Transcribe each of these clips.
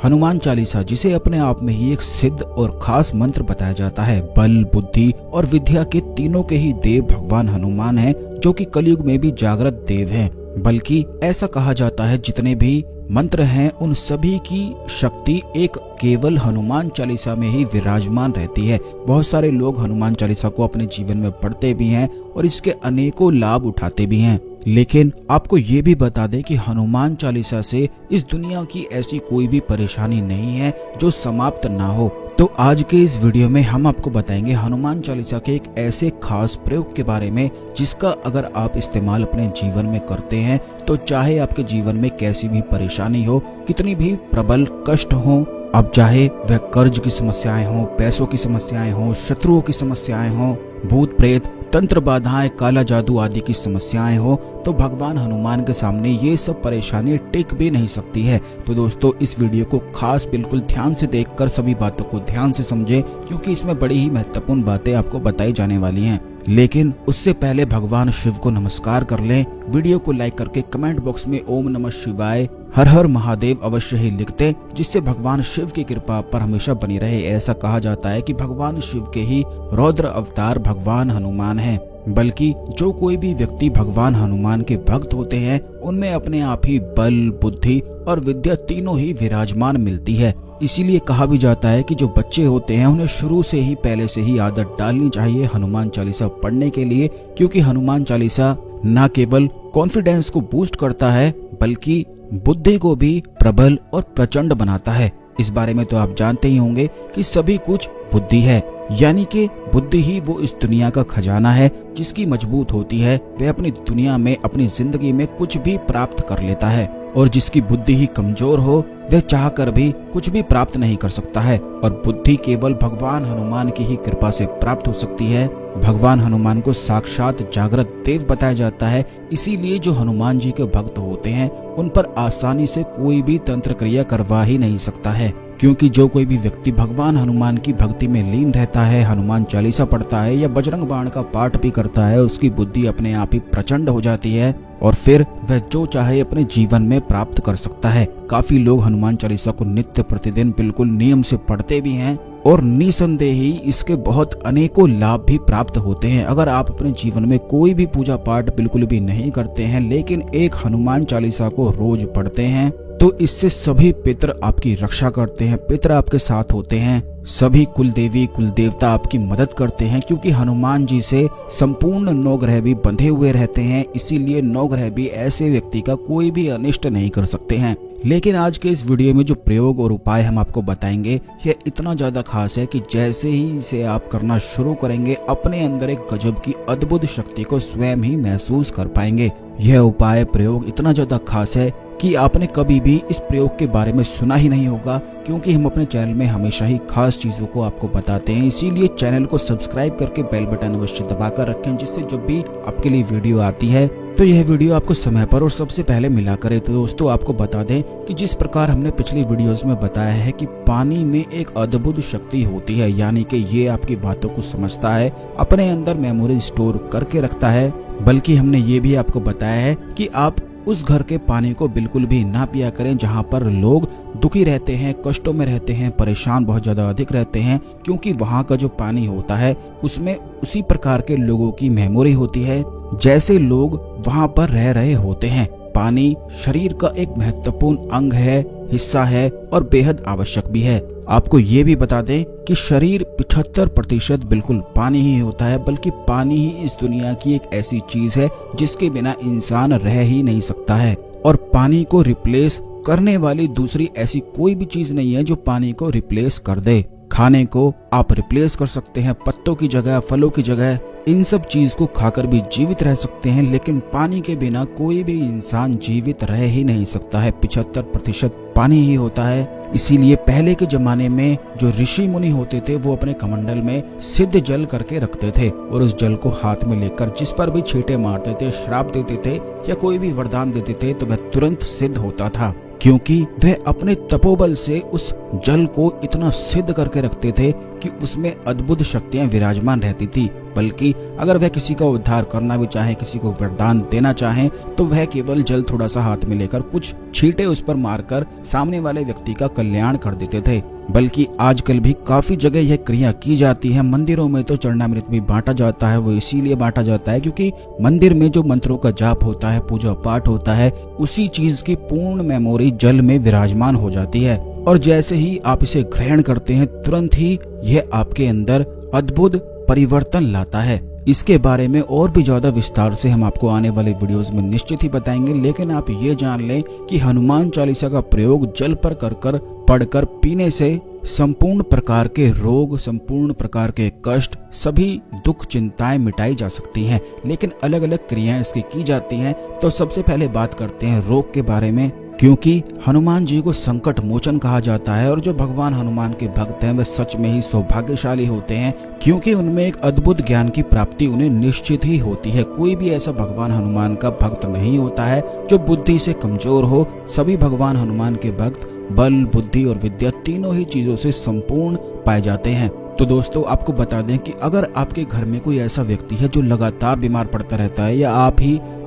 हनुमान चालीसा, जिसे अपने आप में ही एक सिद्ध और खास मंत्र बताया जाता है, बल, बुद्धि और विद्या के तीनों के ही देव भगवान हनुमान हैं, जो कि कलयुग में भी जागृत देव हैं। बल्कि ऐसा कहा जाता है जितने भी मंत्र हैं उन सभी की शक्ति एक केवल हनुमान चालीसा में ही विराजमान रहती है। बहुत सारे लोग हनुमान चालीसा को अपने जीवन में पढ़ते भी हैं और इसके अनेकों लाभ उठाते भी हैं। लेकिन आपको ये भी बता दें कि हनुमान चालीसा से इस दुनिया की ऐसी कोई भी परेशानी नहीं है जो समाप्त ना हो। तो आज के इस वीडियो में हम आपको बताएंगे हनुमान चालीसा के एक ऐसे खास प्रयोग के बारे में जिसका अगर आप इस्तेमाल अपने जीवन में करते हैं तो चाहे आपके जीवन में कैसी भी परेशानी हो, कितनी भी प्रबल कष्ट हो, अब चाहे वह कर्ज की समस्याएं हो, पैसों की समस्याएं हो, शत्रुओं की समस्याएं हो, भूत प्रेत, तंत्र बाधाएं, काला जादू आदि की समस्याएं हो, तो भगवान हनुमान के सामने ये सब परेशानी टिक भी नहीं सकती है। तो दोस्तों इस वीडियो को खास बिल्कुल ध्यान से देखकर सभी बातों को ध्यान से समझें, क्योंकि इसमें बड़ी ही महत्वपूर्ण बातें आपको बताई जाने वाली हैं। लेकिन उससे पहले भगवान शिव को नमस्कार कर लें। वीडियो को लाइक करके कमेंट बॉक्स में ओम नमः शिवाय, हर हर महादेव अवश्य ही लिख दें, जिससे भगवान शिव की कृपा पर हमेशा बनी रहे। ऐसा कहा जाता है कि भगवान शिव के ही रौद्र अवतार भगवान हनुमान हैं। बल्कि जो कोई भी व्यक्ति भगवान हनुमान के भक्त होते हैं उनमें अपने आप ही बल, बुद्धि और विद्या तीनों ही विराजमान मिलती है। इसीलिए कहा भी जाता है कि जो बच्चे होते हैं उन्हें शुरू से ही पहले से ही आदत डालनी चाहिए हनुमान चालीसा पढ़ने के लिए, क्योंकि हनुमान चालीसा न केवल कॉन्फिडेंस को बूस्ट करता है बल्कि बुद्धि को भी प्रबल और प्रचंड बनाता है। इस बारे में तो आप जानते ही होंगे कि सभी कुछ बुद्धि है, यानी कि बुद्धि ही वो इस दुनिया का खजाना है। जिसकी मजबूत होती है वह अपनी दुनिया में, अपनी जिंदगी में कुछ भी प्राप्त कर लेता है, और जिसकी बुद्धि ही कमजोर हो वह चाहकर भी कुछ भी प्राप्त नहीं कर सकता है। और बुद्धि केवल भगवान हनुमान की ही कृपा से प्राप्त हो सकती है। भगवान हनुमान को साक्षात जागृत देव बताया जाता है, इसीलिए जो हनुमान जी के भक्त होते हैं उन पर आसानी से कोई भी तंत्र क्रिया करवा ही नहीं सकता है, क्योंकि जो कोई भी व्यक्ति भगवान हनुमान की भक्ति में लीन रहता है, हनुमान चालीसा पढ़ता है या बजरंग बाण का पाठ भी करता है, उसकी बुद्धि अपने आप ही प्रचंड हो जाती है और फिर वह जो चाहे अपने जीवन में प्राप्त कर सकता है। काफी लोग हनुमान चालीसा को नित्य प्रतिदिन बिल्कुल नियम से पढ़ते भी हैं और निसंदेह ही इसके बहुत अनेकों लाभ भी प्राप्त होते हैं। अगर आप अपने जीवन में कोई भी पूजा पाठ बिल्कुल भी नहीं करते हैं लेकिन एक हनुमान चालीसा को रोज पढ़ते हैं तो इससे सभी पितर आपकी रक्षा करते हैं, पितर आपके साथ होते हैं, सभी कुल देवी कुल देवता आपकी मदद करते हैं, क्योंकि हनुमान जी से संपूर्ण नवग्रह भी बंधे हुए रहते हैं। इसीलिए नवग्रह भी ऐसे व्यक्ति का कोई भी अनिष्ट नहीं कर सकते हैं। लेकिन आज के इस वीडियो में जो प्रयोग और उपाय हम आपको बताएंगे यह इतना ज्यादा खास है कि जैसे ही इसे आप करना शुरू करेंगे अपने अंदर एक गजब की अद्भुत शक्ति को स्वयं ही महसूस कर पाएंगे। यह उपाय प्रयोग इतना ज्यादा खास है कि आपने कभी भी इस प्रयोग के बारे में सुना ही नहीं होगा, क्योंकि हम अपने चैनल में हमेशा ही खास चीजों को आपको बताते हैं। इसीलिए चैनल को सब्सक्राइब करके बेल बटन अवश्य दबाकर रखें, जिससे जब भी आपके लिए वीडियो आती है तो यह वीडियो आपको समय पर और सबसे पहले मिला करे। तो दोस्तों आपको बता दें कि जिस प्रकार हमने पिछली वीडियोस में बताया है कि पानी में एक अद्भुत शक्ति होती है, यानी कि ये आपकी बातों को समझता है, अपने अंदर मेमोरी स्टोर करके रखता है। बल्कि हमने ये भी आपको बताया है कि आप उस घर के पानी को बिल्कुल भी ना पिया करें जहां पर लोग दुखी रहते हैं, कष्टों में रहते हैं, परेशान बहुत ज्यादा अधिक रहते हैं, क्योंकि वहां का जो पानी होता है उसमें उसी प्रकार के लोगों की मेमोरी होती है जैसे लोग वहां पर रह रहे होते हैं। पानी शरीर का एक महत्वपूर्ण अंग है, हिस्सा है और बेहद आवश्यक भी है। आपको ये भी बता दें कि शरीर 75% बिल्कुल पानी ही होता है, बल्कि पानी ही इस दुनिया की एक ऐसी चीज है जिसके बिना इंसान रह ही नहीं सकता है। और पानी को रिप्लेस करने वाली दूसरी ऐसी कोई भी चीज नहीं है जो पानी को रिप्लेस कर दे। खाने को आप रिप्लेस कर सकते हैं, पत्तों की जगह, फलों की जगह, इन सब चीज को खाकर भी जीवित रह सकते हैं, लेकिन पानी के बिना कोई भी इंसान जीवित रह ही नहीं सकता है। 75% पानी ही होता है। इसीलिए पहले के जमाने में जो ऋषि मुनि होते थे वो अपने कमंडल में सिद्ध जल करके रखते थे और उस जल को हाथ में लेकर जिस पर भी छींटे मारते थे, श्राप देते थे या कोई भी वरदान देते थे तो वह तुरंत सिद्ध होता था, क्योंकि वह अपने तपोबल से उस जल को इतना सिद्ध करके रखते थे कि उसमें अद्भुत शक्तियां विराजमान रहती थी। बल्कि अगर वह किसी का उद्धार करना भी चाहे, किसी को वरदान देना चाहे, तो वह केवल जल थोड़ा सा हाथ में लेकर कुछ छींटे उस पर मारकर सामने वाले व्यक्ति का कल्याण कर देते थे। बल्कि आजकल भी काफी जगह यह क्रिया की जाती है। मंदिरों में तो चरणामृत भी बांटा जाता है। वो इसीलिए बांटा जाता है क्योंकि मंदिर में जो मंत्रों का जाप होता है, पूजा पाठ होता है, उसी चीज की पूर्ण मेमोरी जल में विराजमान हो जाती है। और जैसे ही आप इसे ग्रहण करते हैं, तुरंत ही यह आपके अंदर अद्भुत परिवर्तन लाता है। इसके बारे में और भी ज्यादा विस्तार से हम आपको आने वाले वीडियोस में निश्चित ही बताएंगे। लेकिन आप ये जान लें कि हनुमान चालीसा का प्रयोग जल पर कर पढ़कर पीने से संपूर्ण प्रकार के रोग, संपूर्ण प्रकार के कष्ट, सभी दुख चिंताएं मिटाई जा सकती हैं। लेकिन अलग अलग क्रियाएं इसकी की जाती हैं। तो सबसे पहले बात करते हैं रोग के बारे में, क्योंकि हनुमान जी को संकट मोचन कहा जाता है। और जो भगवान हनुमान के भक्त हैं वे सच में ही सौभाग्यशाली होते हैं, क्योंकि उनमें एक अद्भुत ज्ञान की प्राप्ति उन्हें निश्चित ही होती है। कोई भी ऐसा भगवान हनुमान का भक्त नहीं होता है जो बुद्धि से कमजोर हो। सभी भगवान हनुमान के भक्त बल, बुद्धि और विद्या तीनों ही चीजों से संपूर्ण पाए जाते हैं। तो दोस्तों, आपको बता दें कि अगर आपके घर में कोई ऐसा व्यक्ति है जो लगातार बीमार पड़ता रहता है, या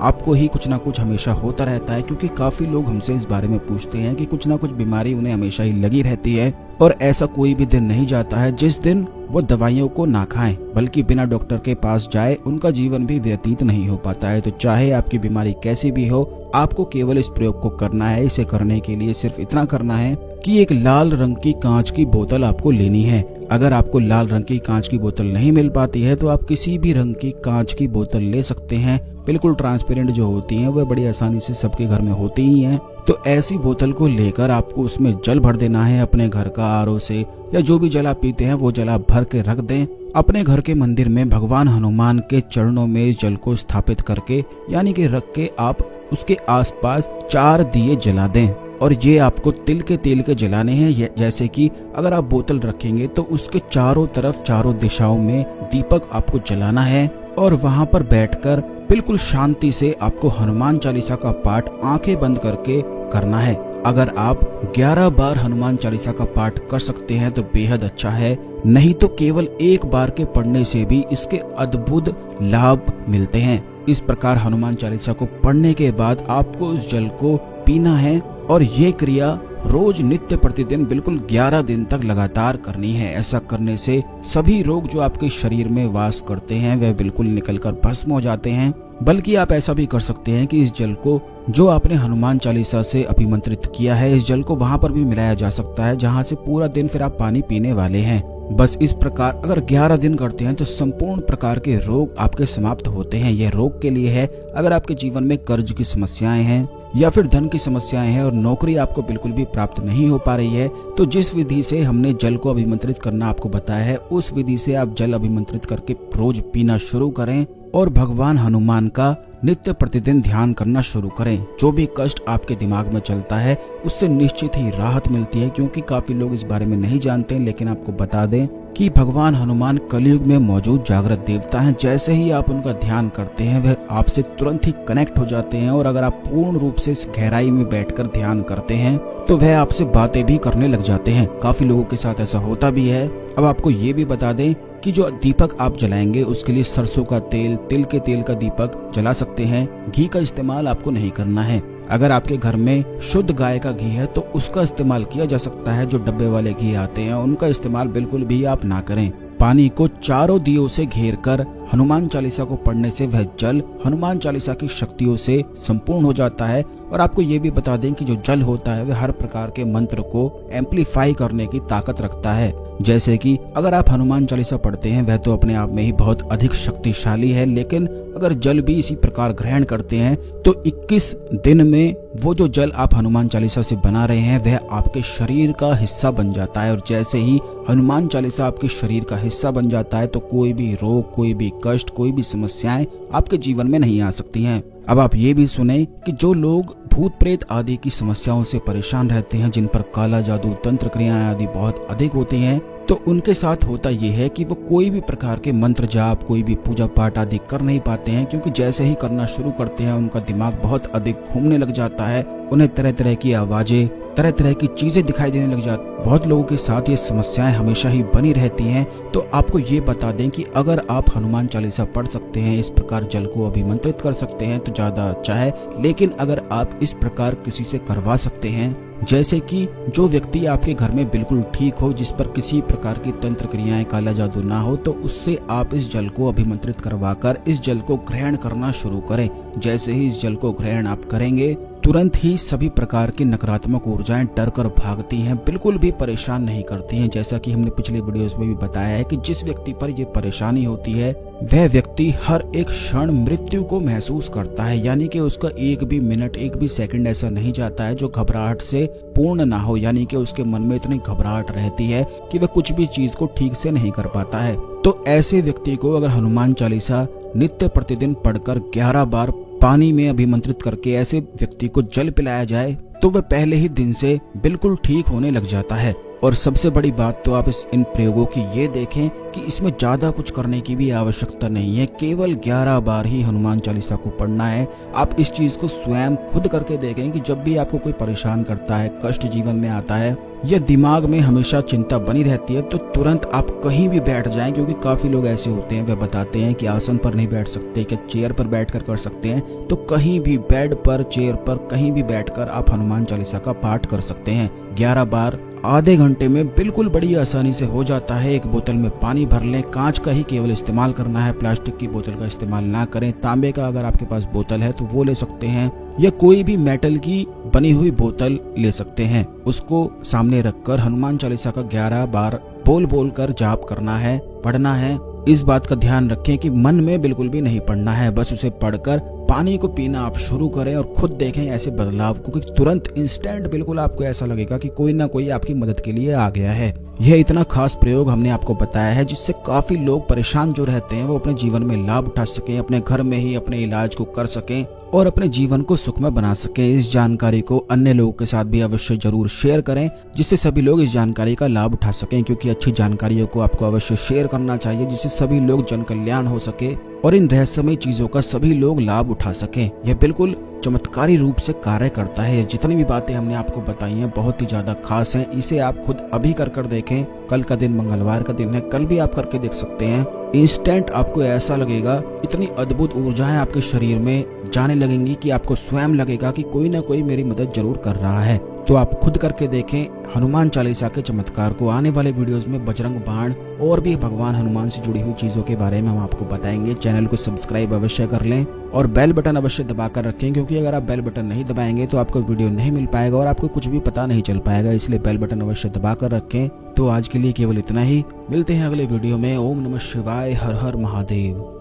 आपको ही कुछ ना कुछ हमेशा होता रहता है, क्योंकि काफी लोग हमसे इस बारे में पूछते हैं कि कुछ ना कुछ बीमारी उन्हें हमेशा ही लगी रहती है, और ऐसा कोई भी दिन नहीं जाता है जिस दिन वो दवाइयों को ना खाएं, बल्कि बिना डॉक्टर के पास जाए उनका जीवन भी व्यतीत नहीं हो पाता है। तो चाहे आपकी बीमारी कैसी भी हो, आपको केवल इस प्रयोग को करना है। इसे करने के लिए सिर्फ इतना करना है कि एक लाल रंग की कांच की बोतल आपको लेनी है। अगर आपको लाल रंग की कांच की बोतल नहीं मिल पाती है तो आप किसी भी रंग की कांच की बोतल ले सकते हैं। बिल्कुल ट्रांसपेरेंट जो होती हैं वह बड़ी आसानी से सबके घर में होती ही हैं। तो ऐसी बोतल को लेकर आपको उसमें जल भर देना है। अपने घर का आरओ से या जो भी जल आप पीते हैं वो जल आप भर के रख दें। अपने घर के मंदिर में भगवान हनुमान के चरणों में इस जल को स्थापित करके, यानी कि रख के, आप उसके आसपास 4 दिए जला दें। और ये आपको तिल के तेल के जलाने हैं। जैसे कि अगर आप बोतल रखेंगे तो उसके चारों तरफ, चारों दिशाओं में दीपक आपको जलाना है। और वहां पर बैठकर बिल्कुल शांति से आपको हनुमान चालीसा का पाठ आंखें बंद करके करना है। अगर आप 11 बार हनुमान चालीसा का पाठ कर सकते हैं तो बेहद अच्छा है, नहीं तो केवल एक बार के पढ़ने से भी इसके अद्भुत लाभ मिलते हैं। इस प्रकार हनुमान चालीसा को पढ़ने के बाद आपको उस जल को पीना है, और ये क्रिया रोज नित्य प्रतिदिन बिल्कुल 11 दिन तक लगातार करनी है। ऐसा करने से सभी रोग जो आपके शरीर में वास करते हैं वह बिल्कुल निकलकर भस्म हो जाते हैं। बल्कि आप ऐसा भी कर सकते हैं कि इस जल को जो आपने हनुमान चालीसा से अभिमंत्रित किया है, इस जल को वहां पर भी मिलाया जा सकता है, जहां से पूरा दिन फिर आप पानी पीने वाले हैं। बस इस प्रकार अगर 11 दिन करते हैं तो संपूर्ण प्रकार के रोग आपके समाप्त होते हैं। यह रोग के लिए है। अगर आपके जीवन में कर्ज की समस्याएं हैं या फिर धन की समस्याएं हैं और नौकरी आपको बिल्कुल भी प्राप्त नहीं हो पा रही है, तो जिस विधि से हमने जल को अभिमंत्रित करना आपको बताया है, उस विधि से आप जल अभिमंत्रित करके रोज पीना शुरू करें और भगवान हनुमान का नित्य प्रतिदिन ध्यान करना शुरू करें। जो भी कष्ट आपके दिमाग में चलता है उससे निश्चित ही राहत मिलती है, क्योंकि काफी लोग इस बारे में नहीं जानते। लेकिन आपको बता दें कि भगवान हनुमान कलयुग में मौजूद जागृत देवता हैं। जैसे ही आप उनका ध्यान करते हैं वह आपसे तुरंत ही कनेक्ट हो जाते हैं, और अगर आप पूर्ण रूप से इस गहराई में बैठकर ध्यान करते हैं तो वह आपसे बातें भी करने लग जाते हैं। काफी लोगों के साथ ऐसा होता भी है। अब आपको ये भी बता दें कि जो दीपक आप जलाएंगे उसके लिए सरसों का तेल, तिल के तेल का दीपक जला सकते हैं। घी का इस्तेमाल आपको नहीं करना है। अगर आपके घर में शुद्ध गाय का घी है तो उसका इस्तेमाल किया जा सकता है। जो डब्बे वाले घी आते हैं उनका इस्तेमाल बिल्कुल भी आप ना करें। पानी को चारों दियों से घेर कर हनुमान चालीसा को पढ़ने से वह जल हनुमान चालीसा की शक्तियों से संपूर्ण हो जाता है। और आपको ये भी बता दें कि जो जल होता है वह हर प्रकार के मंत्र को एम्पलीफाई करने की ताकत रखता है। जैसे कि अगर आप हनुमान चालीसा पढ़ते हैं वह तो अपने आप में ही बहुत अधिक शक्तिशाली है, लेकिन अगर जल भी इसी प्रकार ग्रहण करते हैं तो 21 दिन में वो जो जल आप हनुमान चालीसा से बना रहे हैं वह आपके शरीर का हिस्सा बन जाता है। और जैसे ही हनुमान चालीसा आपके शरीर का हिस्सा बन जाता है तो कोई भी रोग, कोई भी कष्ट, कोई भी समस्याएं आपके जीवन में नहीं आ सकती हैं। अब आप ये भी सुने कि जो लोग भूत प्रेत आदि की समस्याओं से परेशान रहते हैं, जिन पर काला जादू, तंत्र क्रियाएं आदि बहुत अधिक होती हैं, तो उनके साथ होता ये है कि वो कोई भी प्रकार के मंत्र जाप, कोई भी पूजा पाठ आदि कर नहीं पाते हैं, क्योंकि जैसे ही करना शुरू करते हैं उनका दिमाग बहुत अधिक घूमने लग जाता है। उन्हें तरह तरह की आवाजें तरह तरह की चीजें दिखाई देने लग जाती। बहुत लोगों के साथ ये समस्याएं हमेशा ही बनी रहती हैं। तो आपको ये बता दें कि अगर आप हनुमान चालीसा पढ़ सकते हैं, इस प्रकार जल को अभिमंत्रित कर सकते हैं तो ज्यादा अच्छा है। लेकिन अगर आप इस प्रकार किसी से करवा सकते हैं, जैसे कि जो व्यक्ति आपके घर में बिल्कुल ठीक हो, जिस पर किसी प्रकार की तंत्र क्रियाएं, काला जादू ना हो, तो उससे आप इस जल को अभिमंत्रित करवाकर इस जल को ग्रहण करना शुरू करें। जैसे ही इस जल को ग्रहण आप करेंगे, तुरंत ही सभी प्रकार की नकारात्मक ऊर्जाएं डर कर भागती हैं, बिल्कुल भी परेशान नहीं करती हैं। जैसा कि हमने पिछले वीडियोस में भी बताया है कि जिस व्यक्ति पर यह परेशानी होती है वह व्यक्ति हर एक क्षण मृत्यु को महसूस करता है, यानी कि उसका एक भी मिनट, एक भी सेकंड ऐसा नहीं जाता है जो घबराहट से पूर्ण ना हो, यानी कि उसके मन में इतनी घबराहट रहती है कि वह कुछ भी चीज को ठीक से नहीं कर पाता है। तो ऐसे व्यक्ति को अगर हनुमान चालीसा नित्य प्रतिदिन पढ़कर 11 बार पानी में अभिमंत्रित करके ऐसे व्यक्ति को जल पिलाया जाए तो वह पहले ही दिन से बिल्कुल ठीक होने लग जाता है। और सबसे बड़ी बात तो आप इन प्रयोगों की ये देखें कि इसमें ज्यादा कुछ करने की भी आवश्यकता नहीं है, केवल 11 बार ही हनुमान चालीसा को पढ़ना है। आप इस चीज को स्वयं खुद करके देखें कि जब भी आपको कोई परेशान करता है, कष्ट जीवन में आता है या दिमाग में हमेशा चिंता बनी रहती है, तो तुरंत आप कहीं भी बैठ जाएं, क्योंकि काफी लोग ऐसे होते हैं, वे बताते हैं कि आसन पर नहीं बैठ सकते, क्या चेयर पर बैठकर कर सकते हैं। तो कहीं भी बेड पर, चेयर पर, कहीं भी बैठकर आप हनुमान चालीसा का पाठ कर सकते हैं। 11 बार आधे घंटे में बिल्कुल बड़ी आसानी से हो जाता है। एक बोतल में पानी भर लें, कांच का ही केवल इस्तेमाल करना है, प्लास्टिक की बोतल का इस्तेमाल ना करें। तांबे का अगर आपके पास बोतल है तो वो ले सकते हैं, या कोई भी मेटल की बनी हुई बोतल ले सकते हैं। उसको सामने रखकर हनुमान चालीसा का 11 बार बोल बोल कर जाप करना है, पढ़ना है। इस बात का ध्यान रखें कि मन में बिल्कुल भी नहीं पढ़ना है, बस उसे पढ़कर पानी को पीना आप शुरू करें और खुद देखें ऐसे बदलाव को, कि तुरंत इंस्टेंट बिल्कुल आपको ऐसा लगेगा कि कोई ना कोई आपकी मदद के लिए आ गया है। यह इतना खास प्रयोग हमने आपको बताया है जिससे काफी लोग परेशान जो रहते हैं वो अपने जीवन में लाभ उठा सकें, अपने घर में ही अपने इलाज को कर सकें और अपने जीवन को सुखमय बना सकें। इस जानकारी को अन्य लोगों के साथ भी अवश्य जरूर शेयर करें, जिससे सभी लोग इस जानकारी का लाभ उठा सकें, क्योंकि अच्छी जानकारियों को आपको अवश्य शेयर करना चाहिए, जिससे सभी लोग जन कल्याण हो सके और इन रहस्यमय चीजों का सभी लोग लाभ उठा सकें। यह बिल्कुल चमत्कारी रूप से कार्य करता है। जितनी भी बातें हमने आपको बताई हैं बहुत ही ज्यादा खास हैं। इसे आप खुद अभी कर देखें। कल का दिन मंगलवार का दिन है, कल भी आप करके देख सकते हैं। इंस्टेंट आपको ऐसा लगेगा, इतनी अद्भुत ऊर्जाएं आपके शरीर में जाने लगेंगी कि आपको स्वयं लगेगा कि कोई ना कोई मेरी मदद जरूर कर रहा है। तो आप खुद करके देखें हनुमान चालीसा के चमत्कार को। आने वाले वीडियोस में बजरंग बाण और भी भगवान हनुमान से जुड़ी हुई चीजों के बारे में हम आपको बताएंगे। चैनल को सब्सक्राइब अवश्य कर लें और बेल बटन अवश्य दबा कर रखें, क्योंकि अगर आप बेल बटन नहीं दबाएंगे तो आपको वीडियो नहीं मिल पाएगा और आपको कुछ भी पता नहीं चल पाएगा। इसलिए बेल बटन अवश्य दबा कर रखें। तो आज के लिए केवल इतना ही, मिलते हैं अगले वीडियो में। ओम नमः शिवाय, हर हर महादेव।